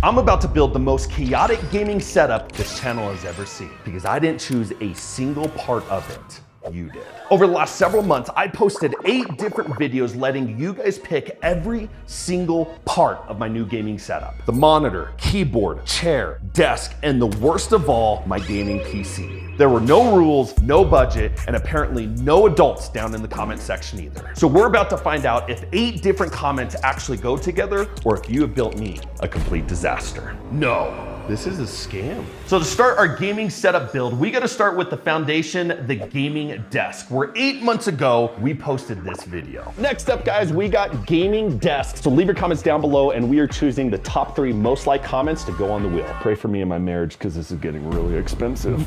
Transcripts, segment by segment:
I'm about to build the most chaotic gaming setup this channel has ever seen because I didn't choose a single part of it. You did. Over the last several months, I posted 8 different videos letting you guys pick every single part of my new gaming setup. The monitor, keyboard, chair, desk, and the worst of all, my gaming PC. There were no rules, no budget, and apparently no adults down in the comment section either. So we're about to find out if 8 different comments actually go together or if you have built me a complete disaster. No. This is a scam. So to start our gaming setup build, we gotta start with the foundation, the gaming desk, where 8 months ago, we posted this video. Next up, guys, we got gaming desk. So leave your comments down below and we are choosing the top 3 most liked comments to go on the wheel. Pray for me and my marriage because this is getting really expensive.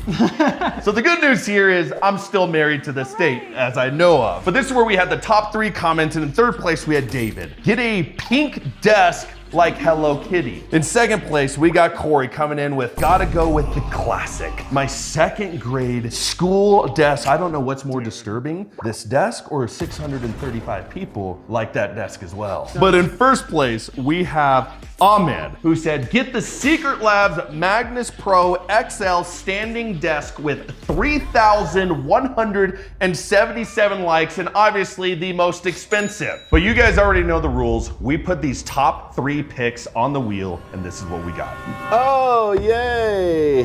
So the good news here is I'm still married to this date, as I know of. But this is where we had the top 3 comments, and in 3rd place, we had David. Get a pink desk like Hello Kitty. In 2nd place, we got Corey coming in with gotta go with the classic. My 2nd grade school desk. I don't know what's more disturbing, this desk or 635 people like that desk as well. But in 1st place, we have Ahmed, who said, get the Secret Labs Magnus Pro XL standing desk with 3,177 likes, and obviously the most expensive. But you guys already know the rules. We put these top 3 picks on the wheel, and this is what we got. Oh, yay.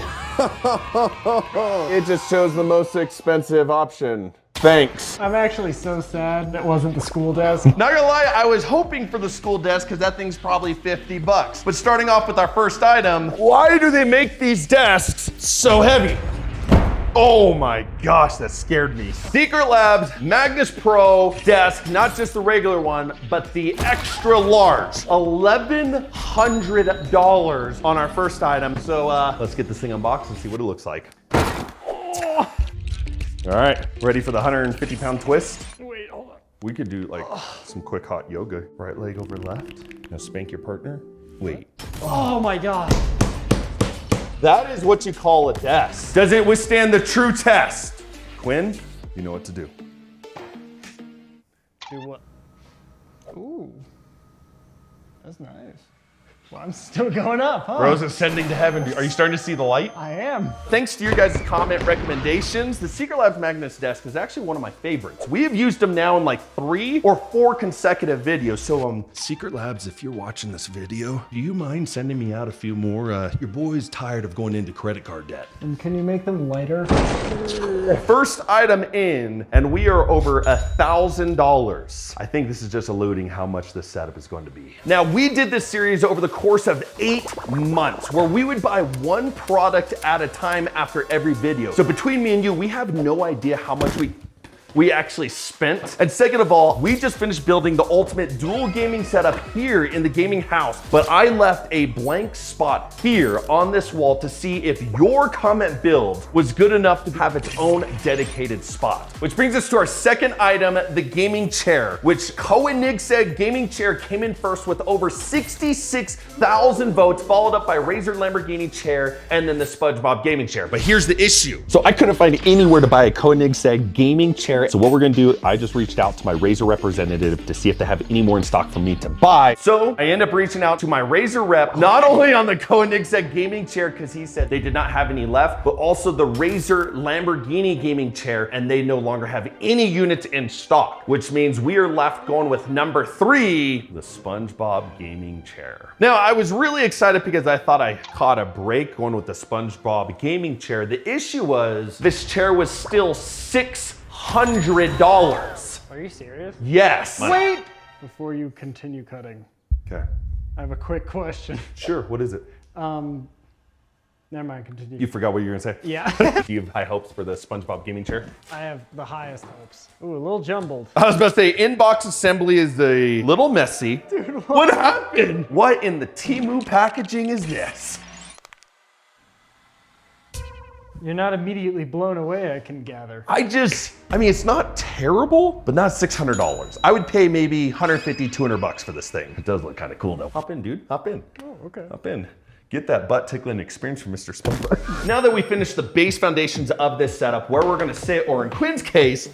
It just chose the most expensive option. Thanks. I'm actually so sad that wasn't the school desk. Not gonna lie, I was hoping for the school desk because that thing's probably 50 bucks. But starting off with our first item, why do they make these desks so heavy? Oh my gosh, that scared me. Secret Labs Magnus Pro desk, not just the regular one, but the extra large. $1,100 on our first item. So let's get this thing unboxed and see what it looks like. All right, ready for the 150-pound twist? Wait, hold on. We could do like some quick hot yoga. Right leg over left. Now spank your partner. Wait. Oh my God. That is what you call a desk. Does it withstand the true test? Quinn, you know what to do. Do what? Ooh, that's nice. Well, I'm still going up, huh? Rose ascending to heaven. Are you starting to see the light? I am. Thanks to your guys' comment recommendations, the Secret Labs Magnus desk is actually one of my favorites. We have used them now in like 3 or 4 consecutive videos. So Secret Labs, if you're watching this video, do you mind sending me out a few more? Your boy's tired of going into credit card debt. And can you make them lighter? First item in, and we are over $1,000. I think this is just alluding how much this setup is going to be. Now, we did this series over the course of 8 months where we would buy 1 product at a time after every video. So between me and you, we have no idea how much we actually spent. And second of all, we just finished building the ultimate dual gaming setup here in the gaming house, but I left a blank spot here on this wall to see if your comment build was good enough to have its own dedicated spot. Which brings us to our second item, the gaming chair, which enquiries chair came in first with over 66,000 votes, followed up by Razer Lamborghini chair, and then the SpongeBob gaming chair. But here's the issue. So I couldn't find anywhere to buy a enquiries gaming chair. So what we're gonna do, I just reached out to my Razer representative to see if they have any more in stock for me to buy. So I end up reaching out to my Razer rep, not only on the enquiries gaming chair, because he said they did not have any left, but also the Razer Lamborghini gaming chair, and they no longer have any units in stock, which means we are left going with number 3, the SpongeBob gaming chair. Now, I was really excited because I thought I caught a break going with the SpongeBob gaming chair. The issue was this chair was still $600. Are you serious? Yes. Wait! Before you continue cutting, Okay. I have a quick question. Sure, what is it? Never mind, continue. You forgot what you were gonna say? Yeah. Do you have high hopes for the SpongeBob gaming chair? I have the highest hopes. Ooh, a little jumbled. I was about to say, inbox assembly is a little messy. Dude, what happened? What in the Temu packaging is this? You're not immediately blown away, I can gather. I mean, it's not terrible, but not $600. I would pay maybe 150, 200 bucks for this thing. It does look kind of cool though. Hop in, dude, hop in. Oh, okay. Hop in. Get that butt tickling experience from Mr. SpongeBob. Now that we finished the base foundations of this setup, where we're gonna sit, or in Quinn's case,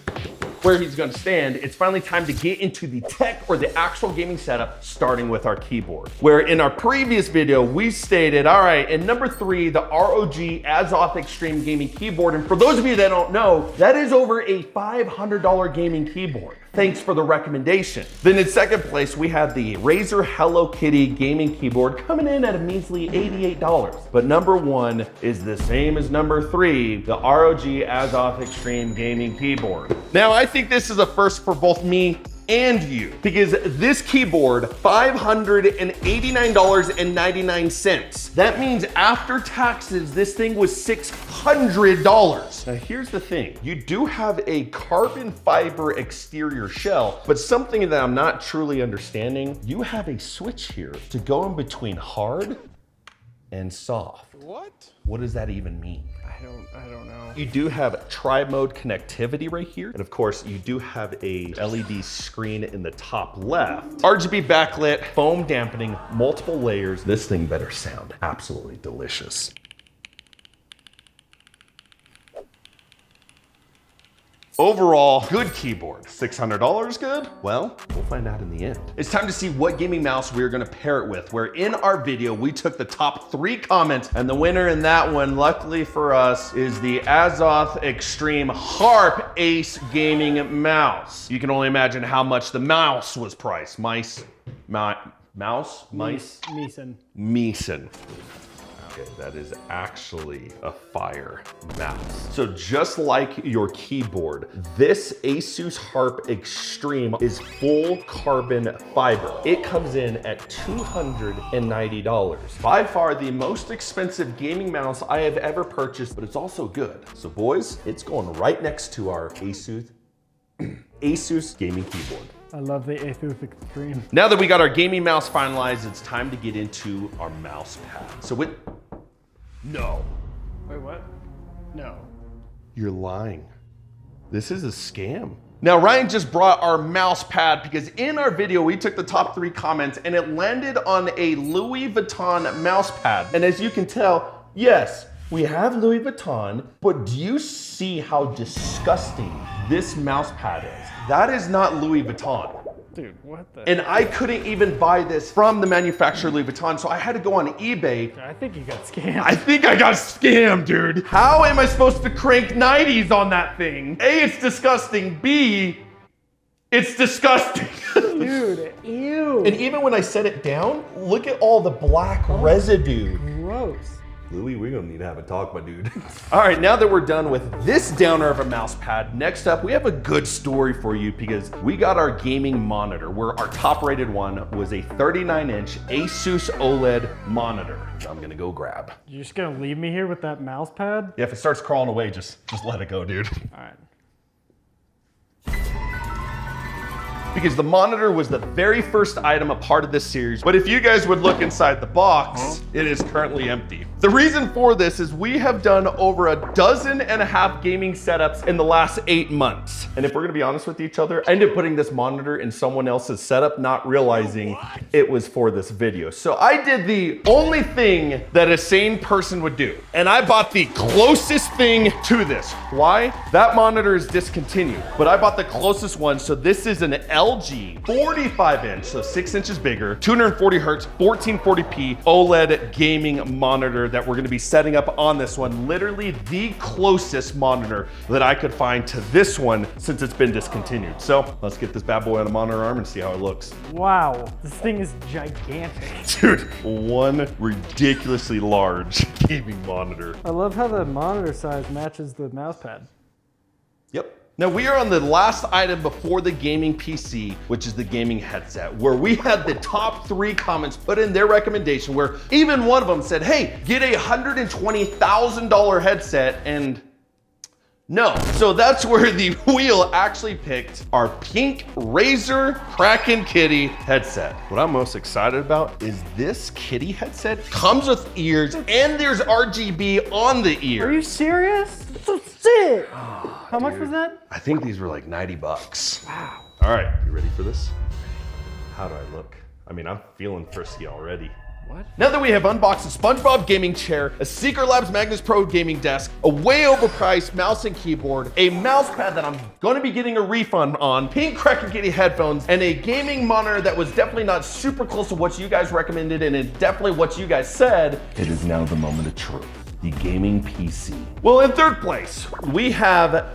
where he's gonna stand, it's finally time to get into the tech or the actual gaming setup, starting with our keyboard. Where in our previous video, we stated, all right, in number 3, the ROG Azoth Extreme Gaming Keyboard. And for those of you that don't know, that is over a $500 gaming keyboard. Thanks for the recommendation. Then in second place, we had the Razer Hello Kitty gaming keyboard coming in at a measly $88. But number 1 is the same as number 3, the ROG Azoth Extreme Gaming Keyboard. Now, I think this is a first for both me and you, because this keyboard, $589.99. That means after taxes, this thing was $600. Now here's the thing, you do have a carbon fiber exterior shell, but something that I'm not truly understanding, you have a switch here to go in between hard and soft. What? What does that even mean? I don't know. You do have tri-mode connectivity right here. And of course, you do have a LED screen in the top left. RGB backlit, foam dampening, multiple layers. This thing better sound absolutely delicious. Overall, good keyboard. $600 good? Well, we'll find out in the end. It's time to see what gaming mouse we're gonna pair it with, where in our video, we took the top 3 comments, and the winner in that one, luckily for us, is the Azoth Extreme Harp Ace Gaming Mouse. You can only imagine how much the mouse was priced. Meeson. Okay, that is actually a fire mouse. So just like your keyboard, this Asus Harp Extreme is full carbon fiber. It comes in at $290. By far the most expensive gaming mouse I have ever purchased, but it's also good. So boys, it's going right next to our Asus gaming keyboard. I love the Asus Extreme. Now that we got our gaming mouse finalized, it's time to get into our mouse pad. So no. Wait, what? No. You're lying. This is a scam. Now, Ryan just brought our mouse pad because in our video, we took the top 3 comments and it landed on a Louis Vuitton mouse pad. And as you can tell, yes, we have Louis Vuitton, but do you see how disgusting this mouse pad is? That is not Louis Vuitton. Dude, what the? And I couldn't even buy this from the manufacturer Louis Vuitton, so I had to go on eBay. I think you got scammed. I think I got scammed, dude. How am I supposed to crank 90s on that thing? A, it's disgusting. B, it's disgusting. Dude, ew. And even when I set it down, look at all the black residue. Gross. Louis, we're gonna need to have a talk, my dude. All right, now that we're done with this downer of a mouse pad, next up, we have a good story for you because we got our gaming monitor, where our top rated one was a 39-inch Asus OLED monitor. I'm gonna go grab. You're just gonna leave me here with that mouse pad? Yeah, if it starts crawling away, just let it go, dude. All right. Because the monitor was the very first item a part of this series. But if you guys would look inside the box, it is currently empty. The reason for this is we have done over 12.5 gaming setups in the last 8 months. And if we're gonna be honest with each other, I ended up putting this monitor in someone else's setup, not realizing it was for this video. So I did the only thing that a sane person would do. And I bought the closest thing to this. Why? That monitor is discontinued, but I bought the closest one. So this is an LG 45-inch, so 6 inches bigger, 240 hertz, 1440p OLED gaming monitor that we're gonna be setting up on this one. Literally the closest monitor that I could find to this one since it's been discontinued. So let's get this bad boy on a monitor arm and see how it looks. Wow, this thing is gigantic. Dude, one ridiculously large gaming monitor. I love how the monitor size matches the mouse pad. Yep. Now we are on the last item before the gaming PC, which is the gaming headset, where we had the top 3 comments put in their recommendation, where even one of them said, hey, get a $120,000 headset, and no. So that's where the wheel actually picked our pink Razer Kraken Kitty headset. What I'm most excited about is this kitty headset comes with ears and there's RGB on the ear. Are you serious? That's so sick. How much was that? I think these were like 90 bucks. Wow. All right, you ready for this? How do I look? I mean, I'm feeling frisky already. What? Now that we have unboxed a SpongeBob gaming chair, a Secret Labs Magnus Pro gaming desk, a way overpriced mouse and keyboard, a mouse pad that I'm going to be getting a refund on, pink Cracker Kitty headphones, and a gaming monitor that was definitely not super close to what you guys recommended and it's definitely what you guys said, it is now the moment of truth. The gaming PC. Well, in third place, we have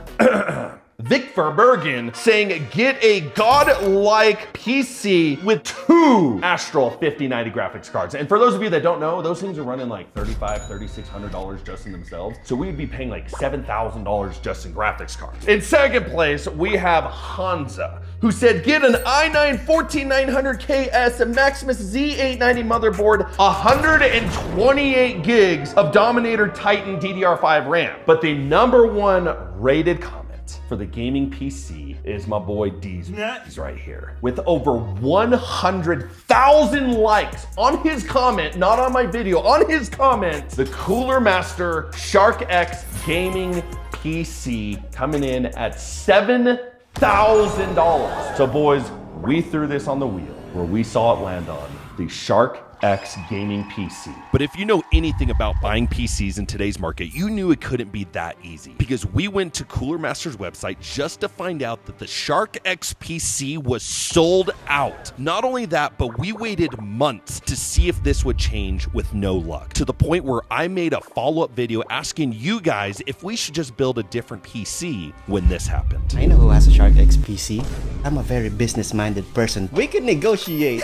Vic Verbergen saying, get a godlike PC with 2 Astral 5090 graphics cards. And for those of you that don't know, those things are running like $3,500, $3,600 just in themselves. So we'd be paying like $7,000 just in graphics cards. In second place, we have Hansa, who said, get an i9-14900KS, a Maximus Z890 motherboard, 128 gigs of Dominator Titan DDR5 RAM. But the #1 rated comment for the gaming PC is my boy D's. He's right here. With over 100,000 likes on his comment, not on my video, on his comment, the Cooler Master Shark X gaming PC coming in at $7,000. So boys, we threw this on the wheel where we saw it land on the Shark X gaming PC. But if you know anything about buying PCs in today's market, you knew it couldn't be that easy because we went to Cooler Master's website just to find out that the Shark X PC was sold out. Not only that, but we waited months to see if this would change with no luck, to the point where I made a follow-up video asking you guys if we should just build a different PC when this happened. I know who has a Shark X PC. I'm a very business-minded person. We can negotiate.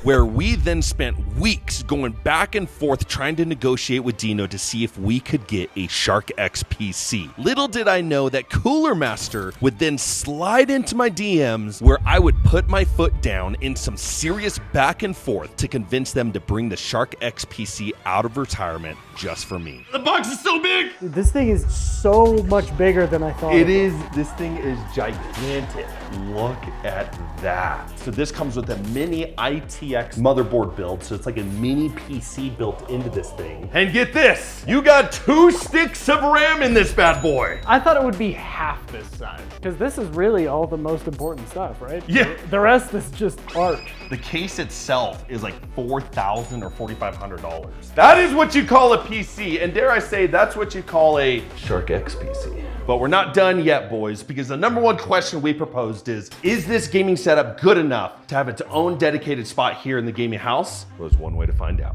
Where we then spent weeks going back and forth trying to negotiate with Dino to see if we could get a Shark X PC. Little did I know that Cooler Master would then slide into my DMs where I would put my foot down in some serious back and forth to convince them to bring the Shark X PC out of retirement just for me. The box is so big! Dude, this thing is so much bigger than I thought. It is. This thing is gigantic. Look at that. So this comes with a mini ITX motherboard build. So it's like a mini PC built into this thing. And get this, you got 2 sticks of RAM in this bad boy. I thought it would be half this size because this is really all the most important stuff, right? Yeah. The rest is just art. The case itself is like $4,000 or $4,500. That is what you call a PC, and dare I say, that's what you call a Shark X PC. But we're not done yet, boys, because the #1 question we proposed is this gaming setup good enough to have its own dedicated spot here in the gaming house? Well, there's one way to find out.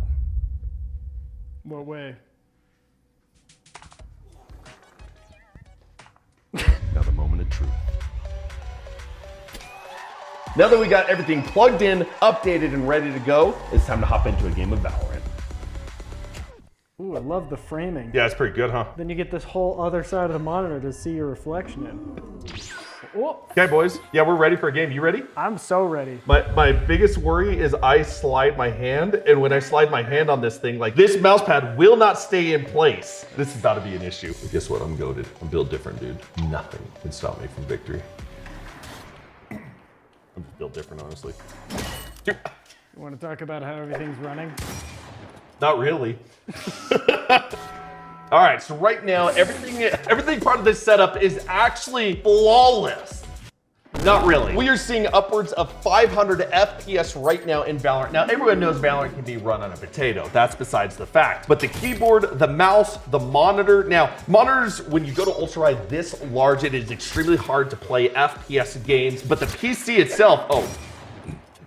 What way? Now the moment of truth. Now that we got everything plugged in, updated, and ready to go, it's time to hop into a game of Valorant. Ooh, I love the framing. Yeah, it's pretty good, huh? Then you get this whole other side of the monitor to see your reflection in. Oh, Okay, boys. Yeah, we're ready for a game. You ready? I'm so ready. My biggest worry is I slide my hand, and when I slide my hand on this thing, like this mouse pad will not stay in place. This is about to be an issue. But guess what? I'm goated. I'm built different, dude. Nothing can stop me from victory. I'm just built different, honestly. You want to talk about how everything's running? Not really. All right, so right now, everything part of this setup is actually flawless. Not really. We are seeing upwards of 500 FPS right now in Valorant. Now, everyone knows Valorant can be run on a potato. That's besides the fact. But the keyboard, the mouse, the monitor. Now, monitors, when you go to ultra-wide this large, it is extremely hard to play FPS games. But the PC itself,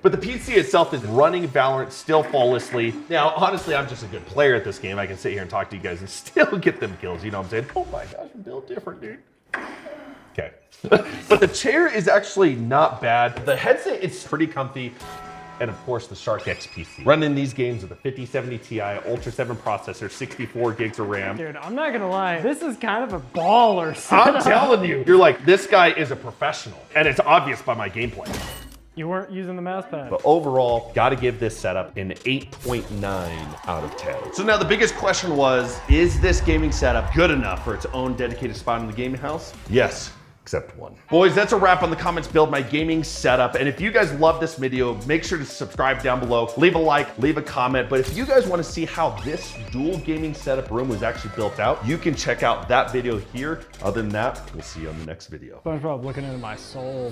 But the PC itself is running Valorant still flawlessly. Now, honestly, I'm just a good player at this game. I can sit here and talk to you guys and still get them kills. You know what I'm saying? Oh my gosh, I'm built different, dude. Okay. But the chair is actually not bad. The headset, it's pretty comfy. And of course, the Shark X PC. Running these games with a 5070 Ti, Ultra 7 processor, 64 gigs of RAM. Dude, I'm not gonna lie. This is kind of a baller setup. I'm telling you. You're like, this guy is a professional. And it's obvious by my gameplay. You weren't using the mouse pad. But overall, gotta give this setup an 8.9 out of 10. So now the biggest question was, is this gaming setup good enough for its own dedicated spot in the gaming house? Yes, except one. Boys, that's a wrap on the comments build my gaming setup. And if you guys love this video, make sure to subscribe down below, leave a like, leave a comment. But if you guys wanna see how this dual gaming setup room was actually built out, you can check out that video here. Other than that, we'll see you on the next video. SpongeBob looking into my soul.